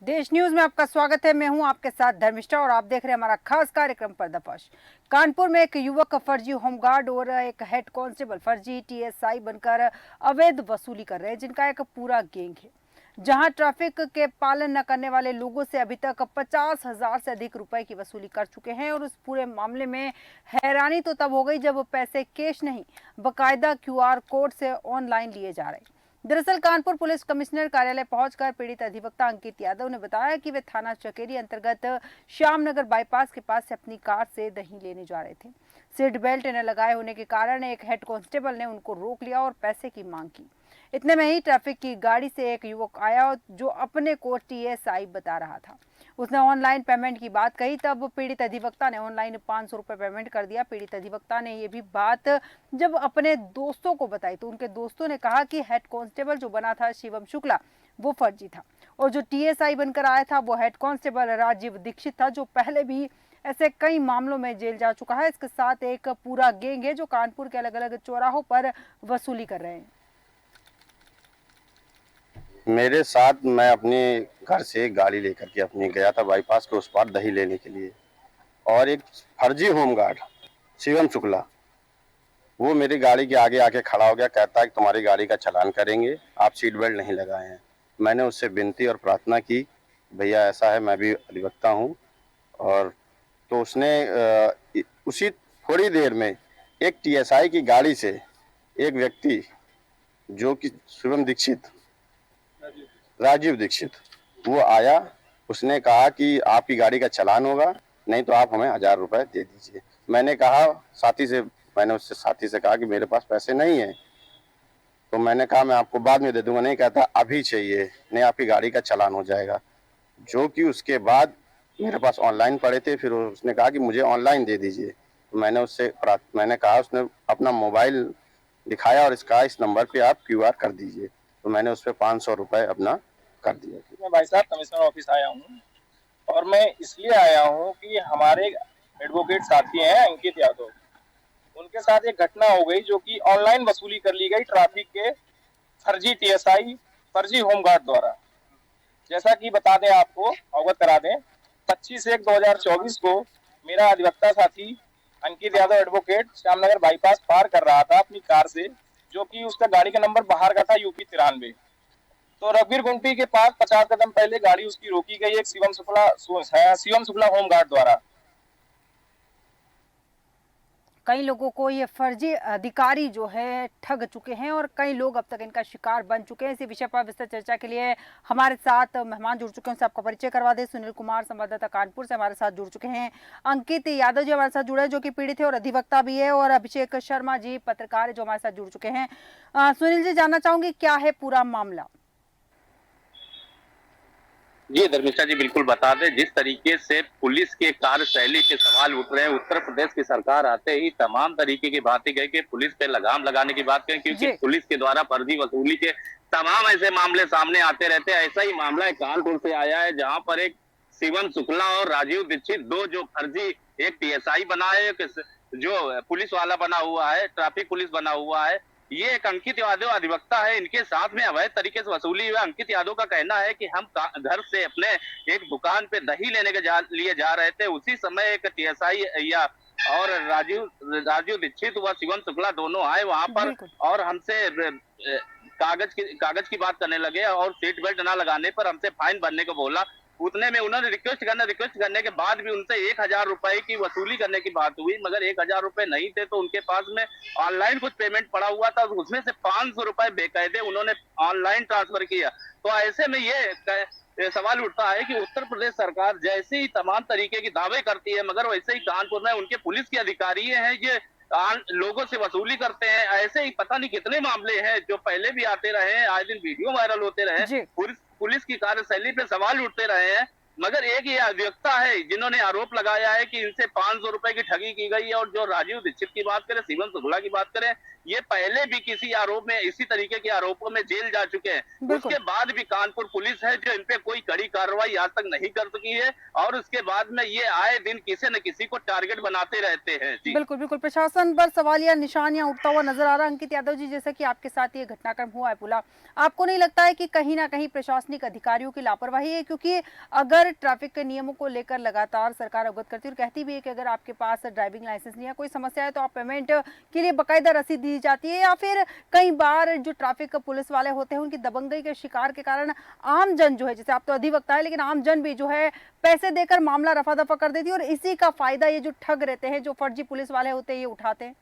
देश न्यूज में आपका स्वागत है। मैं हूं आपके साथ धर्मिष्ठा और आप देख रहे हैं हमारा खास कार्यक्रम पर्दाफाश। कानपुर में एक युवक फर्जी होमगार्ड और एक हेड कांस्टेबल फर्जी टीएसआई बनकर अवैध वसूली कर रहे हैं, जिनका एक पूरा गैंग है। जहां ट्रैफिक के पालन न करने वाले लोगों से अभी तक 50,000 से अधिक रुपए की वसूली कर चुके हैं। और उस पूरे मामले में हैरानी तो तब हो गई जब पैसे कैश नहीं, बकायदा क्यूआर कोड से ऑनलाइन लिए जा रहे। दरअसल कानपुर पुलिस कमिश्नर कार्यालय पहुंचकर पीड़ित अधिवक्ता अंकित यादव ने बताया कि वे थाना चकेरी अंतर्गत श्यामनगर बाईपास के पास से अपनी कार से दही लेने जा रहे थे। सीट बेल्ट न लगाए होने के कारण एक हेड कांस्टेबल ने उनको रोक लिया और पैसे की मांग की। इतने में ही ट्रैफिक की गाड़ी से एक युवक आया जो अपने को टीएसआई बता रहा था। उसने ऑनलाइन पेमेंट की बात कही, तब पीड़ित अधिवक्ता ने ऑनलाइन 500 रुपये पेमेंट कर दिया। पीड़ित अधिवक्ता ने ये भी बात जब अपने दोस्तों को बताई तो उनके दोस्तों ने कहा कि हेड कांस्टेबल जो बना था शिवम शुक्ला वो फर्जी था और जो टीएसआई बनकर आया था वो हेड कांस्टेबल राजीव दीक्षित था, जो पहले भी ऐसे कई मामलों में जेल जा चुका है। इसके साथ एक पूरा गैंग है जो कानपुर के अलग अलग चौराहों पर वसूली कर रहे हैं। मेरे साथ मैं अपने घर से गाड़ी लेकर के अपनी गया था बाईपास के उस पार दही लेने के लिए, और एक फर्जी होमगार्ड शिवम शुक्ला वो मेरी गाड़ी के आगे आके खड़ा हो गया। कहता है कि तुम्हारी गाड़ी का चालान करेंगे, आप सीट बेल्ट नहीं लगाए हैं। मैंने उससे विनती और प्रार्थना की, भैया ऐसा है, मैं भी अधिवक्ता हूँ। और तो उसने उसी थोड़ी देर में एक टीएसआई की गाड़ी से एक व्यक्ति जो कि शिवम दीक्षित राजीव दीक्षित वो आया। उसने कहा कि आपकी गाड़ी का चालान होगा, नहीं तो आप हमें 1000 रुपए दे दीजिए। मैंने उससे साथी से कहा कि मेरे पास पैसे नहीं है, तो मैंने कहा मैं आपको बाद में दे दूंगा। नहीं, कहता अभी चाहिए, नहीं आपकी गाड़ी का चालान हो जाएगा। जो कि उसके बाद मेरे पास ऑनलाइन पड़े थे, फिर उसने कहा कि मुझे ऑनलाइन दे दीजिए। तो मैंने कहा, उसने अपना मोबाइल दिखाया और इस नंबर पे आप क्यूआर कर दीजिए। तो मैंने उस पर 500 रुपए अपना कर दिया। मैं भाई साहब कमिश्नर ऑफिस आया हूँ और मैं इसलिए आया हूँ कि हमारे एडवोकेट साथी हैं अंकित यादव, उनके साथ एक घटना हो गई जो कि ऑनलाइन वसूली कर ली गई ट्रैफिक के फर्जी टीएसआई फर्जी होमगार्ड द्वारा। जैसा कि बता दें, आपको अवगत करा दें, 25/1/2024 को मेरा अधिवक्ता साथी अंकित यादव एडवोकेट श्यामनगर बाईपास पार कर रहा था अपनी कार से, जो कि उसका गाड़ी का नंबर बाहर का था यूपी 93। तो रघुवीर गुंटी के पास 50 कदम पहले गाड़ी उसकी रोकी गई एक शिवम शुक्ला होमगार्ड द्वारा। कई लोगों को ये फर्जी अधिकारी जो है ठग चुके हैं और कई लोग अब तक इनका शिकार बन चुके हैं। इसी विषय पर विस्तृत चर्चा के लिए हमारे साथ मेहमान जुड़ चुके हैं, उनसे आपका परिचय करवा दें। सुनील कुमार संवाददाता कानपुर से हमारे साथ जुड़ चुके हैं। अंकित यादव जी हमारे साथ जुड़े हैं जो कि पीड़ित है और अधिवक्ता भी है, और अभिषेक शर्मा जी पत्रकार है जो हमारे साथ जुड़ चुके हैं। सुनील जी, जानना चाहूंगी क्या है पूरा मामला? जी धर्मिष्ठा जी, बिल्कुल बता दें, जिस तरीके से पुलिस के कार्यशैली के सवाल उठ रहे हैं, उत्तर प्रदेश की सरकार आते ही तमाम तरीके की बातें कही कि पुलिस पे लगाम लगाने की बात करें, क्योंकि पुलिस के द्वारा फर्जी वसूली के तमाम ऐसे मामले सामने आते रहते हैं। ऐसा ही मामला कानपुर से आया है, जहां पर एक शिवम शुक्ला और राजीव दीक्षित, दो जो फर्जी, एक टीएसआई बना है, एक जो पुलिस वाला बना हुआ है, ट्रैफिक पुलिस बना हुआ है। ये एक अंकित यादव अधिवक्ता है, इनके साथ में अवैध तरीके से वसूली हुई। अंकित यादव का कहना है कि हम घर से अपने एक दुकान पे दही लेने के लिए जा रहे थे, उसी समय एक टीएसआई या और राजीव दीक्षित व शिवम शुक्ला दोनों आए वहां पर और हमसे कागज की बात करने लगे और सीट बेल्ट ना लगाने पर हमसे फाइन भरने को बोला। उतने में उन्होंने रिक्वेस्ट करने के बाद भी उनसे 1000 रुपए की वसूली करने की बात हुई, मगर 1000 रुपए नहीं थे, तो उनके पास में ऑनलाइन कुछ पेमेंट पड़ा हुआ था, उसमें से 500 रुपए बेकायदे उन्होंने ऑनलाइन ट्रांसफर किया। तो ऐसे में ये सवाल उठता है कि उत्तर प्रदेश सरकार जैसे ही तमाम तरीके की दावे करती है, मगर वैसे ही कानपुर में उनके पुलिस के अधिकारी हैं ये लोगों से वसूली करते हैं। ऐसे ही पता नहीं कितने मामले हैं जो पहले भी आते रहे हैं, आए दिन वीडियो वायरल होते रहे, पुलिस की कार्यशैली पे सवाल उठते रहे हैं। मगर एक ये अधिवक्ता है जिन्होंने आरोप लगाया है कि इनसे 500 रुपए की ठगी की गई है। और जो राजीव दीक्षित की बात करें, शिवम शुक्ला की बात करें, ये पहले भी किसी आरोप में, इसी तरीके के आरोपों में जेल जा चुके हैं। बिल्कुल। उसके बाद भी कानपुर पुलिस है जो इन पे कोई कड़ी कार्रवाई आज तक नहीं कर सकी है, और उसके बाद में ये आए दिन किसी न किसी को टारगेट बनाते रहते हैं। जी। बिल्कुल, बिल्कुल, प्रशासन पर सवालिया निशानियाँ उठता हुआ नज़र आ रहा है। अंकित यादव जी, जैसा कि आपके साथ ये घटनाक्रम हुआ है पूरा, आपको नहीं लगता है कि कहीं न कहीं प्रशासनिक अधिकारियों की लापरवाही है? क्योंकि अगर ट्रैफ़िक के नियमों को लेकर लगातार सरकार अवगत करती है और कहती भी है कि अगर आपके पास ड्राइविंग लाइसेंस नहीं है, कोई समस्या है तो आप पेमेंट के लिए बाकायदा रसीद दी जाती है, या फिर कई बार जो ट्रैफ़िक पुलिस वाले होते हैं उनकी दबंगई के शिकार के कारण आम जन जो है, जैसे आप तो अधिवक्ता है, लेकिन आम जन भी जो है पैसे देकर मामला रफा-दफा कर देती है और इसी का फ़ायदा ये जो ठग रहते हैं, जो फर्जी पुलिस वाले होते हैं, ये उठाते हैं।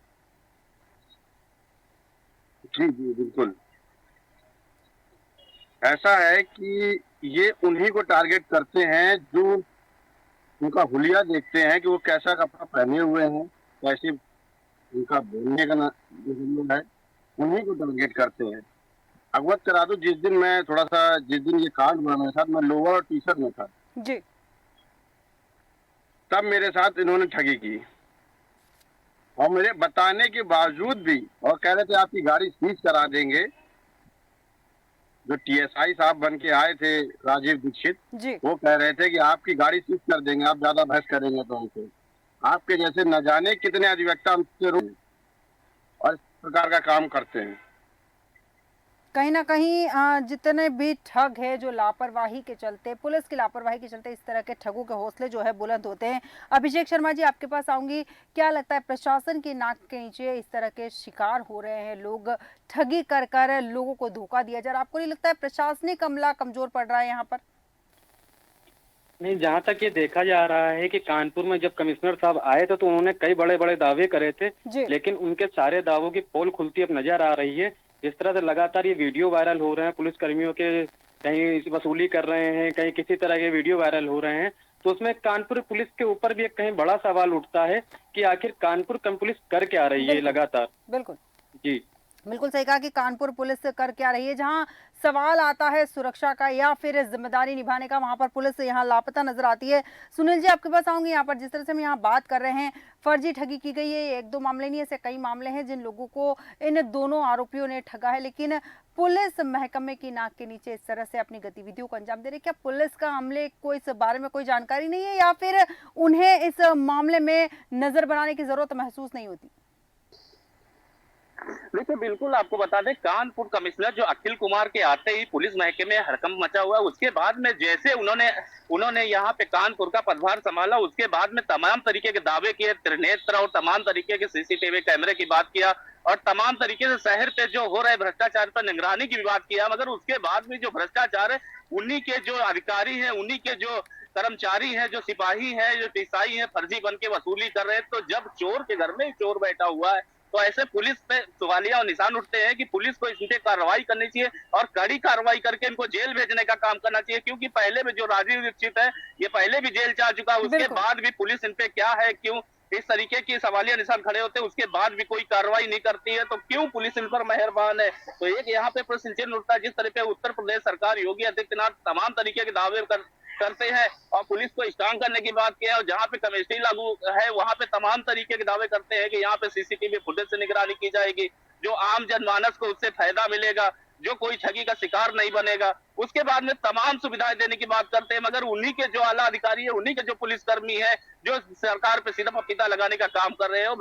जी जी बिल्कुल। ऐसा है कि ये उन्हीं को टारगेट करते हैं जो उनका हुलिया देखते हैं कि वो कैसा कपड़ा पहने हुए हैं, कैसे उनका बोलने का जो है, उन्हीं को टारगेट करते हैं। अवगत करा दूं, जिस दिन ये कांड हुआ मेरे साथ, मैं लोअर और टी-शर्ट में था। जी। तब मेरे साथ इन्होंने ठगी की और मेरे बताने के बावजूद भी, और कह रहे थे आपकी गाड़ी सीज करा देंगे। जो टीएसआई साहब बन के आए थे, राजीव दीक्षित, जी। वो कह रहे थे कि आपकी गाड़ी सीज कर देंगे, आप ज्यादा बहस करेंगे तो हमसे। आपके जैसे न जाने कितने अधिवक्ता हमसे और इस प्रकार का काम करते हैं। कहीं न कहीं जितने भी ठग है जो लापरवाही के चलते, पुलिस की लापरवाही के चलते इस तरह के ठगों के हौसले जो है बुलंद होते हैं। अभिषेक शर्मा जी, आपके पास आऊँगी। क्या लगता है प्रशासन की नाक के नीचे इस तरह के शिकार हो रहे हैं लोग, ठगी कर लोगों को धोखा दिया जा रहा है? आपको नहीं लगता है प्रशासनिक अमला कमज़ोर पड़ रहा है यहाँ पर? नहीं, जहाँ तक ये देखा जा रहा है कि कानपुर में जब कमिश्नर साहब आए थे तो उन्होंने कई बड़े-बड़े दावे करे थे, जी। लेकिन उनके सारे दावों की पोल खुलती अब नजर आ रही है। जिस तरह से लगातार ये वीडियो वायरल हो रहे हैं, पुलिस कर्मियों के कहीं वसूली कर रहे हैं, कहीं किसी तरह के वीडियो वायरल हो रहे हैं, तो उसमें कानपुर पुलिस के ऊपर भी एक कहीं बड़ा सवाल उठता है कि आखिर कानपुर पुलिस कर क्या रही है बिल्कुल। लगातार। बिल्कुल। जी। बिल्कुल सही कहा कि कानपुर पुलिस कर क्या रही है। जहां सवाल आता है सुरक्षा का या फिर जिम्मेदारी निभाने का, वहां पर पुलिस यहाँ लापता नजर आती है। सुनील जी, आपके पास आऊंगी। यहाँ पर जिस तरह से हम यहाँ बात कर रहे हैं, फर्जी ठगी की गई है, एक दो मामले नहीं, ऐसे कई मामले हैं जिन लोगों को इन दोनों आरोपियों ने ठगा है, लेकिन पुलिस महकमे की नाक के नीचे इस तरह से अपनी गतिविधियों को अंजाम दे रही है। क्या पुलिस का अमले को इस बारे में कोई जानकारी नहीं है, या फिर उन्हें इस मामले में नजर बनाने की जरूरत महसूस नहीं होती? देखिए, बिल्कुल आपको बता दें, कानपुर कमिश्नर जो अखिल कुमार के आते ही पुलिस महकमे में हड़कंप मचा हुआ है। उसके बाद में जैसे उन्होंने यहाँ पे कानपुर का पदभार संभाला, उसके बाद में तमाम तरीके के दावे किए, त्रिनेत्र और तमाम तरीके के सीसीटीवी कैमरे की बात किया, और तमाम तरीके से शहर पे जो हो रहे भ्रष्टाचार पर निगरानी की भी बात किया। मगर उसके बाद भी जो भ्रष्टाचार है, उन्हीं के जो अधिकारी हैं, उन्हीं के जो कर्मचारी हैं, जो सिपाही हैं, जो टीसाई हैं, फर्जी बन के वसूली कर रहे हैं। तो जब चोर के घर में चोर बैठा हुआ है, तो ऐसे पुलिस पे सवालिया और निशान उठते हैं कि पुलिस को इस पे कार्रवाई करनी चाहिए और कड़ी कार्रवाई करके इनको जेल भेजने का काम करना चाहिए। क्योंकि पहले भी जो राजीव दीक्षित है, ये पहले भी जेल जा चुका है। उसके बाद भी पुलिस इन पे क्या है, क्यों इस तरीके की सवालिया निशान खड़े होते हैं, उसके बाद भी कोई कार्रवाई नहीं करती है, तो क्यों पुलिस इन पर मेहरबान है? तो एक यहाँ पे प्रश्न चिन्ह उठता है। जिस तरह पे उत्तर प्रदेश सरकार योगी आदित्यनाथ तमाम तरीके के दावे करते हैं और पुलिस को स्ट्रांग करने की बात किया, और जहाँ पे केमिस्ट्री लागू है वहां पे तमाम तरीके के दावे करते हैं कि यहाँ पे सीसीटीवी फुटेज से निगरानी की जाएगी, जो आम जनमानस को उससे फायदा मिलेगा, जो कोई ठगी का शिकार नहीं बनेगा। उसके बाद में तमाम सुविधाएं देने की बात करते हैं, मगर उन्हीं के जो आला अधिकारी है, उन्हीं के जो पुलिसकर्मी है, जो सरकार पे सीधा पपीता लगाने का काम कर रहे हैं,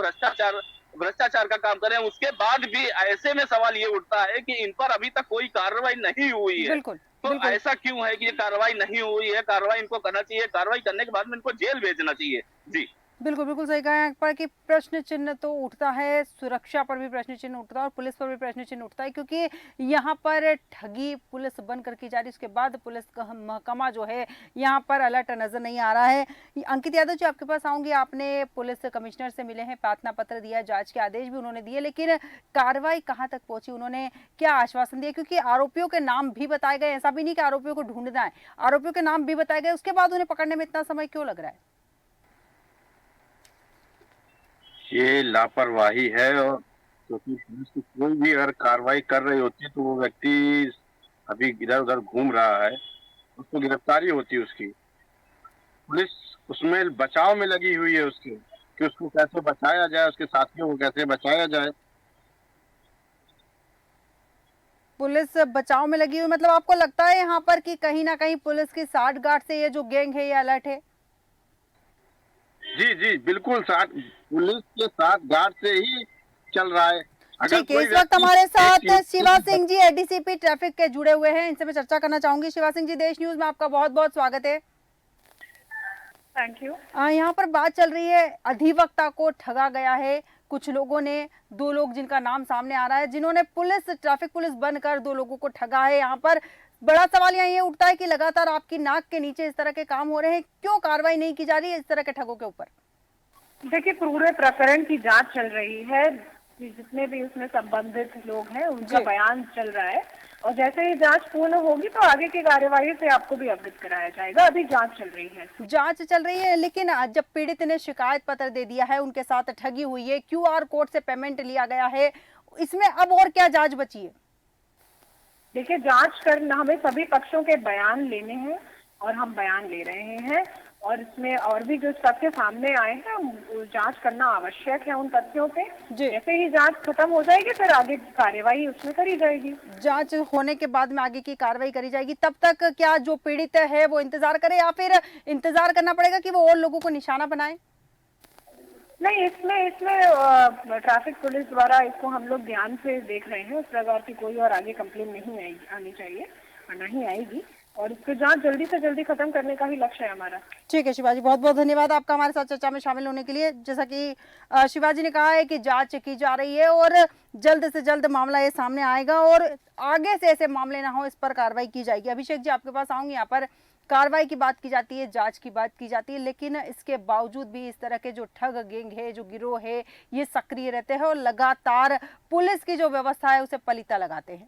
भ्रष्टाचार का काम कर रहे हैं। उसके बाद भी ऐसे में सवाल ये उठता है कि इन पर अभी तक कोई कार्रवाई नहीं हुई है। बिल्कुल। तो बिल्कुल। ऐसा क्यों है कि ये कार्रवाई नहीं हुई है? कार्रवाई इनको करना चाहिए, कार्रवाई करने के बाद में इनको जेल भेजना चाहिए। जी। बिल्कुल, बिल्कुल सही कहा यहाँ पर कि प्रश्न चिन्ह तो उठता है, सुरक्षा पर भी प्रश्न चिन्ह उठता है और पुलिस पर भी प्रश्न चिन्ह उठता है, क्योंकि यहाँ पर ठगी पुलिस बनकर की जा रही है। उसके बाद पुलिस का महकमा जो है यहाँ पर अलर्ट नजर नहीं आ रहा है। अंकित यादव जी, आपके पास आऊंगी। आपने पुलिस कमिश्नर से मिले हैं, प्रार्थना पत्र दिया, जांच के आदेश भी उन्होंने दिए, लेकिन कार्रवाई कहाँ तक पहुंची, उन्होंने क्या आश्वासन दिया? क्योंकि आरोपियों के नाम भी बताए गए, ऐसा भी नहीं कि आरोपियों को ढूंढना है, आरोपियों के नाम भी बताए गए, उसके बाद उन्हें पकड़ने में इतना समय क्यों लग रहा है? ये लापरवाही है, और क्योंकि पुलिस की कोई भी अगर कार्रवाई कर रही होती है तो वो व्यक्ति अभी इधर उधर घूम रहा है, उसको गिरफ्तारी होती है उसकी। पुलिस उसमें बचाव में लगी हुई है उसके, कि उसको कैसे बचाया जाए, उसके साथियों को कैसे बचाया जाए। पुलिस बचाव में लगी हुई, मतलब आपको लगता है यहाँ पर कि कहीं ना कहीं पुलिस की साठगांठ से ये जो गैंग है ये अलर्ट है? जी जी बिल्कुल, साथ पुलिस के साथ गार्ड से ही चल रहा है। अगर ठीक है, कोई इस वक्त व्यक्ति हमारे साथ एक चीज- शिवा सिंह जी एडीसीपी ट्रैफिक के जुड़े हुए हैं, इनसे मैं चर्चा करना चाहूंगी। शिवा सिंह जी, देश न्यूज में आपका बहुत बहुत स्वागत है। Thank you. यहाँ पर बात चल रही है, अधिवक्ता को ठगा गया है कुछ लोगों ने। 2 लोग जिनका नाम सामने आ रहा है, जिन्होंने ट्रैफिक पुलिस बनकर 2 लोगों को ठगा है। यहाँ पर बड़ा सवाल यहाँ ये उठता है कि लगातार आपकी नाक के नीचे इस तरह के काम हो रहे हैं, क्यों कार्रवाई नहीं की जा रही है इस तरह के ठगों के ऊपर? देखिए, पूरे प्रकरण की जांच चल रही है, जितने भी उसमें संबंधित लोग हैं उनका बयान चल रहा है, और जैसे ही जांच पूर्ण होगी तो आगे की कार्यवाही से आपको भी अवगत कराया जाएगा। अभी जांच चल रही है। जांच चल रही है, लेकिन जब पीड़ित ने शिकायत पत्र दे दिया है, उनके साथ ठगी हुई है, QR कोड से पेमेंट लिया गया है, इसमें अब और क्या जांच बची है? देखिए, जांच करना, हमें सभी पक्षों के बयान लेने हैं और हम बयान ले रहे हैं, और इसमें और भी जो तथ्य सामने आए हैं जांच करना आवश्यक है उन तथ्यों पे। जैसे ही जांच खत्म हो जाएगी फिर आगे की कार्यवाही उसमें करी जाएगी। जांच होने के बाद में आगे की कार्रवाई करी जाएगी। तब तक क्या जो पीड़ित है वो इंतजार करे, या फिर इंतजार करना पड़ेगा कि वो और लोगों को निशाना बनाए? नहीं, इसमें ट्रैफिक पुलिस द्वारा इसको हम लोग ध्यान से देख रहे हैं। उस प्रकार की कोई और आगे कंप्लेन नहीं आनी चाहिए और नहीं आएगी, और इसको जांच जल्दी से जल्दी खत्म करने का ही लक्ष्य है हमारा। ठीक है शिवाजी, बहुत बहुत धन्यवाद आपका हमारे साथ चर्चा में शामिल होने के लिए। जैसा कि शिवाजी ने कहा है कि जांच की जा रही है और जल्द से जल्द मामला ये सामने आएगा और आगे से ऐसे मामले ना हो, इस पर कार्रवाई की जाएगी। अभिषेक जी, आपके पास आऊंगी। यहाँ पर कार्रवाई की बात की जाती है, जांच की बात की जाती है, लेकिन इसके बावजूद भी इस तरह के जो ठग गैंग है, जो गिरोह है, ये सक्रिय रहते हैं और लगातार पुलिस की जो व्यवस्था है उसे पलीता लगाते हैं।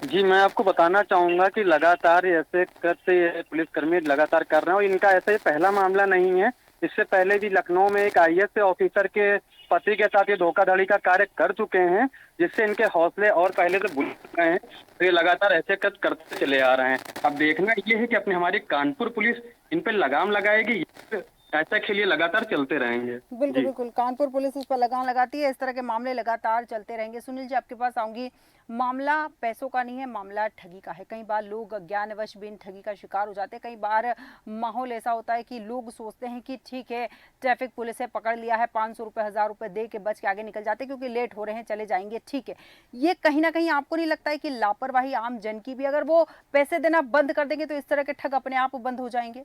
जी, मैं आपको बताना चाहूंगा कि लगातार ऐसे करते पुलिसकर्मी लगातार कर रहे हैं, और इनका ऐसा ये पहला मामला नहीं है। इससे पहले भी लखनऊ में एक IAS ऑफिसर के पति के साथ ये धोखाधड़ी का कार्य कर चुके हैं, जिससे इनके हौसले और पहले से बुलंद गए हैं। तो ये लगातार ऐसे करते चले आ रहे हैं। अब देखना ये है कि अपनी हमारी कानपुर पुलिस इन पे लगाम लगाएगी, ऐसा खेलिए लगातार चलते रहेंगे। बिल्कुल बिल्कुल, कानपुर पुलिस इस पर लगाम लगाती है, इस तरह के मामले लगातार चलते रहेंगे। सुनील जी, आपके पास आऊंगी। मामला पैसों का नहीं है, मामला ठगी का है। कई बार लोग अज्ञानवश भी इन ठगी का शिकार हो जाते हैं। कई बार माहौल ऐसा होता है कि लोग सोचते हैं कि ठीक है, ट्रैफिक पुलिस है, पकड़ लिया है, 500 रुपये 1000 रुपये दे के बच के आगे निकल जाते हैं क्योंकि लेट हो रहे हैं, चले जाएंगे, ठीक है। ये कहीं ना कहीं आपको नहीं लगता है कि लापरवाही आम जन की भी, अगर वो पैसे देना बंद कर देंगे तो इस तरह के ठग अपने आप बंद हो जाएंगे?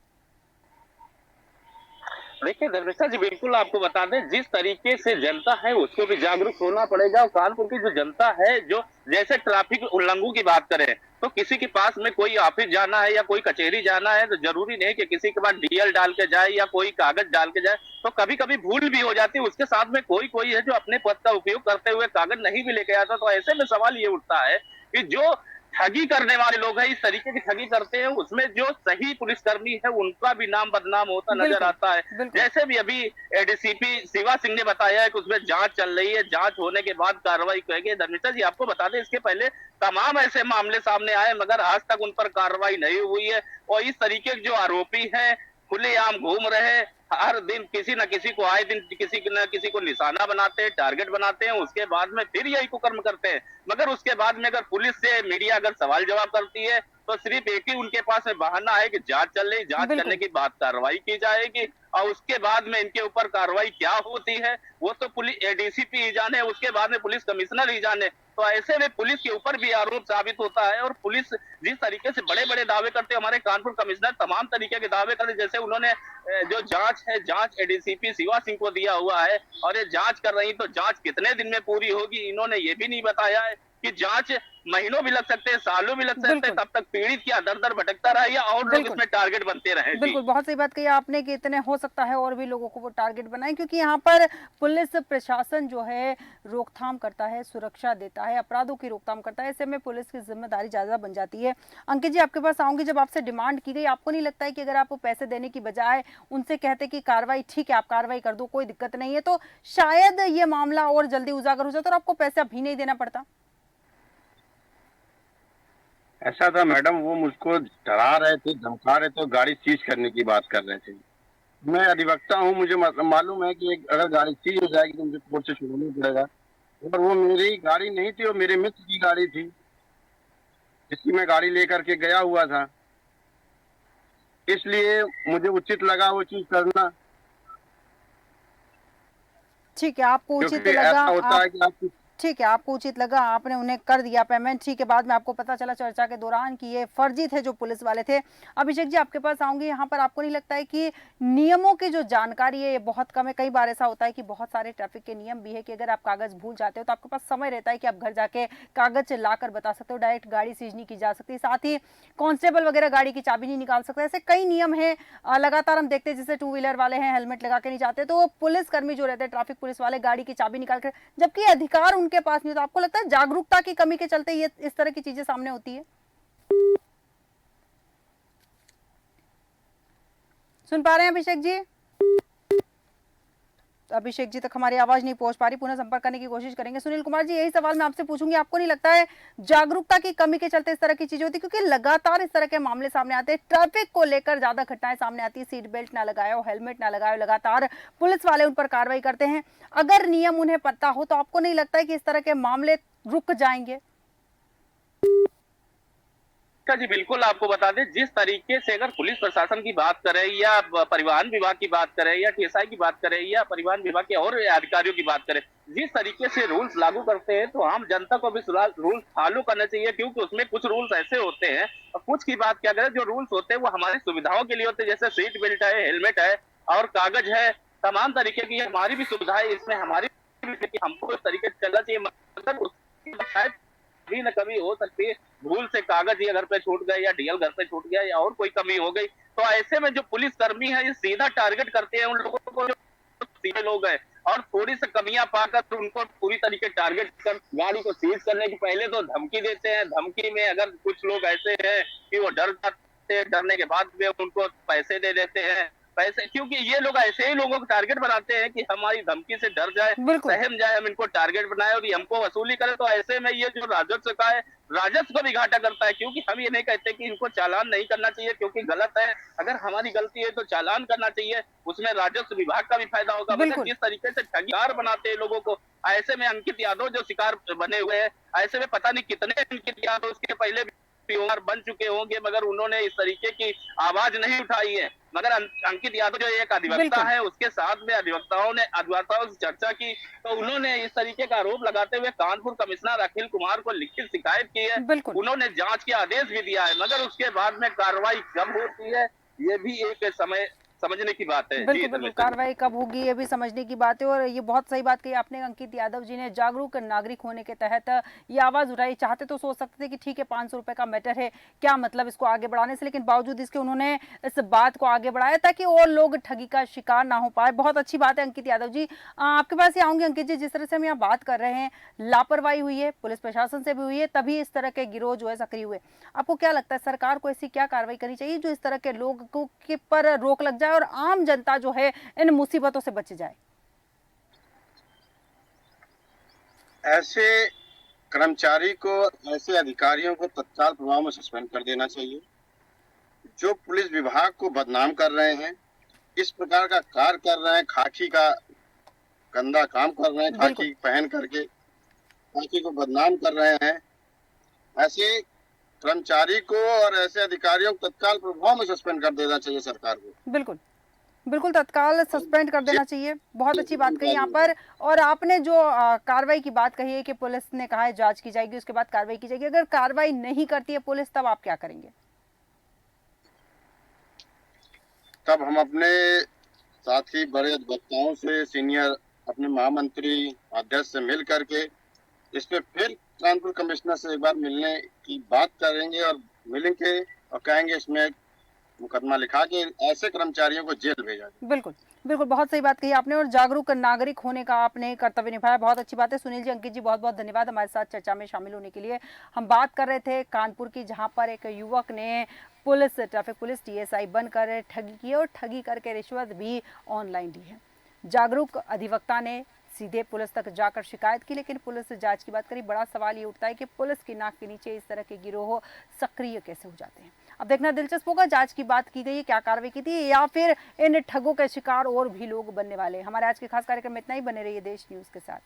देखिए धर्मेश जी, बिल्कुल आपको बता दें, जिस तरीके से जनता है उसको भी जागरूक होना पड़ेगा। और कानपुर की जो जनता है, जो जैसे ट्रैफिक उल्लंघनों की बात करें तो किसी के पास में कोई ऑफिस जाना है या कोई कचहरी जाना है तो जरूरी नहीं कि किसी के पास DL डाल के जाए या कोई कागज डाल के जाए, तो कभी कभी भूल भी हो जाती है। उसके साथ में कोई कोई है जो अपने पद का उपयोग करते हुए कागज नहीं भी लेके आता। तो ऐसे में सवाल ये उठता है कि जो ठगी करने वाले लोग हैं, इस तरीके की ठगी करते हैं, उसमें जो सही पुलिसकर्मी है उनका भी नाम बदनाम होता नजर आता है। जैसे भी अभी ADCP शिवा सिंह ने बताया है कि उसमें जांच चल रही है, जांच होने के बाद कार्रवाई करेंगे। धर्मिष्ठा जी, आपको बता दें, इसके पहले तमाम ऐसे मामले सामने आए मगर आज तक उन पर कार्रवाई नहीं हुई है। और इस तरीके के जो आरोपी हैं खुलेआम घूम रहे हैं, हर दिन किसी न किसी को, आए दिन किसी न किसी को निशाना बनाते हैं, टारगेट बनाते हैं, उसके बाद में फिर यही कुकर्म करते हैं। मगर उसके बाद में अगर पुलिस से मीडिया अगर सवाल जवाब करती है तो सिर्फ एक ही उनके पास में बहाना है कि जांच चल रही, जांच करने के बाद कार्रवाई की जाएगी। और उसके बाद में इनके ऊपर कार्रवाई क्या होती है वो तो पुलिस ADCP ही जाने, उसके बाद में पुलिस कमिश्नर ही जाने। तो ऐसे में पुलिस के ऊपर भी आरोप साबित होता है। और पुलिस जिस तरीके से बड़े बड़े दावे करते हैं, हमारे कानपुर कमिश्नर तमाम तरीके के दावे करते, जैसे उन्होंने जो जांच है, जांच ADCP शिवा सिंह को दिया हुआ है और ये जांच कर रही, तो जांच कितने दिन में पूरी होगी इन्होंने ये भी नहीं बताया है कि जांच महीनों भी लग सकते हैं, सालों भी लग सकते हैं, तब तक पीड़ित क्या दर दर भटकता रहे या और लोग इसमें टारगेट बनते रहे। बिल्कुल, बहुत सही बात कही आपने कि इतने हो सकता है और भी लोगों को वो टारगेट बनाए, क्योंकि यहाँ पर पुलिस प्रशासन जो है रोकथाम करता है, सुरक्षा देता है, अपराधों की रोकथाम करता है। ऐसे में पुलिस की जिम्मेदारी ज्यादा बन जाती है। अंकित जी, आपके पास आऊंगी। जब आपसे डिमांड की गई, आपको नहीं लगता है कि अगर आप पैसे देने की बजाय उनसे कहते कि कार्रवाई ठीक है, आप कार्रवाई कर दो, कोई दिक्कत नहीं है, तो शायद ये मामला और जल्दी उजागर हो जाता और आपको पैसा भी नहीं देना पड़ता? ऐसा था मैडम, वो मुझको डरा रहे थे, धमका रहे थे, गाड़ी सीज करने की बात कर रहे थे। मैं अधिवक्ता हूँ, मुझे मालूम है कि अगर गाड़ी सीज हो जाएगी तो मुझे कोर्ट से छुड़ाना पड़ेगा। और वो मेरी गाड़ी नहीं थी, वो मेरे मित्र की गाड़ी थी। जिसकी मैं गाड़ी लेकर के गया हुआ था, इसलिए मुझे उचित लगा वो चीज करना। ठीक है, आपको उचित क्योंकि लगा, ऐसा होता है कि आप ठीक है, आपको उचित लगा, आपने उन्हें कर दिया पेमेंट। ठीक है, बाद में आपको पता चला चर्चा के दौरान कि ये फर्जी थे जो पुलिस वाले थे। अभिषेक जी, आपके पास आऊंगी। यहाँ पर आपको नहीं लगता है कि नियमों की जो जानकारी है ये बहुत कम है? कई बार ऐसा होता है कि बहुत सारे ट्रैफिक के नियम भी है कि अगर आप कागज भूल जाते हो तो आपके पास समय रहता है कि आप घर जाके कागज लाकर बता सकते हो, डायरेक्ट गाड़ी सीज नहीं की जा सकती। साथ ही कांस्टेबल वगैरह गाड़ी की चाबी नहीं निकाल सकते। ऐसे कई नियम है लगातार हम देखते हैं, जैसे टू व्हीलर वाले हैं हेलमेट लगा के नहीं जाते, तो पुलिस कर्मी जो रहते हैं ट्रैफिक पुलिस वाले गाड़ी की चाबी निकाल कर, जबकि अधिकार उनके पास नहीं। तो आपको लगता है जागरूकता की कमी के चलते ये इस तरह की चीजें सामने होती है? सुन पा रहे हैं अभिषेक जी? अभिषेक जी तक हमारी आवाज नहीं पहुंच पा रही, पुनः संपर्क करने की कोशिश करेंगे। सुनील कुमार जी, यही सवाल मैं आपसे पूछूंगी, आपको नहीं लगता है जागरूकता की कमी के चलते इस तरह की चीजें होती, क्योंकि लगातार इस तरह के मामले सामने आते हैं, ट्रैफिक को लेकर ज्यादा घटनाएं सामने आती है, सीट बेल्ट ना लगाए हो, हेलमेट ना लगाए हो, लगातार पुलिस वाले उन पर कार्रवाई करते हैं। अगर नियम उन्हें पता हो तो आपको नहीं लगता है कि इस तरह के मामले रुक जाएंगे? जी बिल्कुल, आपको बता दें, जिस तरीके से अगर पुलिस प्रशासन की बात करें या परिवहन विभाग की बात करें या टीएसआई की बात करें या परिवहन विभाग के और अधिकारियों की बात करें, जिस तरीके से रूल्स लागू करते हैं तो आम जनता को भी रूल्स फॉलो करना चाहिए, क्योंकि उसमें कुछ रूल्स ऐसे होते हैं और कुछ की बात क्या करें, जो रूल्स होते हैं वो हमारी सुविधाओं के लिए होते हैं, जैसे सीट बेल्ट है, हेलमेट है और कागज है, तमाम तरीके की हमारी भी सुविधा है, इसमें हमारी भी हमको इस तरीके से चलना चाहिए। मगर उसकी कभी न कभी हो सकती है भूल से कागज या घर पे छूट गए या डीएल घर पे छूट गया या और कोई कमी हो गई, तो ऐसे में जो पुलिस कर्मी है ये सीधा टारगेट करते हैं उन लोगों को जो सीधे लोग हैं, और थोड़ी सी कमियां पाकर तो उनको पूरी तरीके टारगेट कर गाड़ी को सीज करने के पहले तो धमकी देते हैं। धमकी में अगर कुछ लोग ऐसे हैं कि वो डर जाते हैं, डरने के बाद में उनको पैसे दे देते हैं, पैसे, क्योंकि ये लोग ऐसे ही लोगों को टारगेट बनाते हैं कि हमारी धमकी से डर जाए, सहम जाए, हम इनको टारगेट बनाए और ये हमको वसूली करे। तो ऐसे में ये जो राजस्व का है, राजस्व को भी घाटा करता है, क्योंकि हम ये नहीं कहते कि इनको चालान नहीं करना चाहिए, क्योंकि गलत है, अगर हमारी गलती है तो चालान करना चाहिए, उसमें राजस्व विभाग का भी फायदा होगा। मगर जिस तरीके से ठगियार बनाते हैं लोगों को, ऐसे में अंकित यादव जो शिकार बने हुए हैं, ऐसे में पता नहीं कितने अंकित यादव उसके पहले पीओआर बन चुके होंगे, मगर उन्होंने इस तरीके की आवाज नहीं उठाई है। मगर अंकित यादव जो एक अधिवक्ता है, उसके साथ में अधिवक्ताओं से चर्चा की तो उन्होंने इस तरीके का आरोप लगाते हुए कानपुर कमिश्नर अखिल कुमार को लिखित शिकायत की है। उन्होंने जांच के आदेश भी दिया है, मगर उसके बाद में कार्रवाई कब होती है ये भी एक समय समझने की बात है। बिल्कुल, कार्रवाई कब होगी ये भी समझने की बात है। और ये बहुत सही बात कही आपने, अंकित यादव जी ने जागरूक नागरिक होने के तहत ये आवाज उठाई। चाहते तो सोच सकते थे कि ठीक है 500 रुपए का मैटर है, क्या मतलब इसको आगे बढ़ाने से, लेकिन बावजूद इसके उन्होंने इस बात को आगे बढ़ाया ताकि और लोग ठगी का शिकार ना हो पाए। बहुत अच्छी बात है अंकित यादव जी। आपके पास ही आऊंगी अंकित जी, जिस तरह से हम यहाँ बात कर रहे हैं, लापरवाही हुई है, पुलिस प्रशासन से भी हुई है, तभी इस तरह के गिरोह जो है सक्रिय हुए। आपको क्या लगता है सरकार को ऐसी क्या कार्रवाई करनी चाहिए जो इस तरह के लोगों के पर रोक लग जाए और आम जनता जो है इन मुसीबतों से बच जाए? ऐसे कर्मचारी को, ऐसे अधिकारियों को तत्काल प्रभाव में सस्पेंड कर देना चाहिए जो पुलिस विभाग को बदनाम कर रहे हैं, इस प्रकार का कार्य कर रहे हैं, खाकी का गंदा काम कर रहे हैं, खाकी पहन करके खाकी को बदनाम कर रहे हैं। ऐसे कर्मचारी को और ऐसे अधिकारियों को तत्काल प्रभाव में सस्पेंड कर देना चाहिए सरकार को। बिल्कुल बिल्कुल, तत्काल सस्पेंड कर देना चाहिए। बहुत अच्छी बात कही यहाँ पर। और आपने जो कार्रवाई की बात कही है कि पुलिस ने कहा है जांच की जाएगी, उसके बाद कार्रवाई की जाएगी, अगर कार्रवाई नहीं करती है पुलिस तब आप क्या करेंगे? तब हम अपने साथी बड़े अधिवक्ताओं से, सीनियर अपने महामंत्री अध्यक्ष से मिल करके इस पे फिर कानपुर कमिश्नर से एक बार मिलने की बात करेंगे और मिलेंगे और कहेंगे इसमें मुकदमा लिखा के ऐसे कर्मचारियों को जेल भेजा। बिल्कुल बिल्कुल, बहुत सही बात कही आपने और जागरूक नागरिक होने का आपने कर्तव्य निभाया। बहुत अच्छी बात है। सुनील जी, अंकित जी, बहुत बहुत धन्यवाद हमारे साथ चर्चा में शामिल होने के लिए। हम बात कर रहे थे कानपुर की, जहां पर एक युवक ने ट्रैफिक पुलिस टीएसआई बनकर ठगी की और ठगी करके रिश्वत भी ऑनलाइन ली है। जागरूक अधिवक्ता ने सीधे पुलिस तक जाकर शिकायत की, लेकिन पुलिस जांच की बात करी। बड़ा सवाल ये उठता है कि पुलिस की नाक के नीचे इस तरह के गिरोह सक्रिय कैसे हो जाते हैं। अब देखना दिलचस्प होगा, जांच की बात की गई है, क्या कार्रवाई की थी, या फिर इन ठगों के शिकार और भी लोग बनने वाले हैं। हमारे आज के खास कार्यक्रम में इतना ही। बने रहिए देश न्यूज़ के साथ।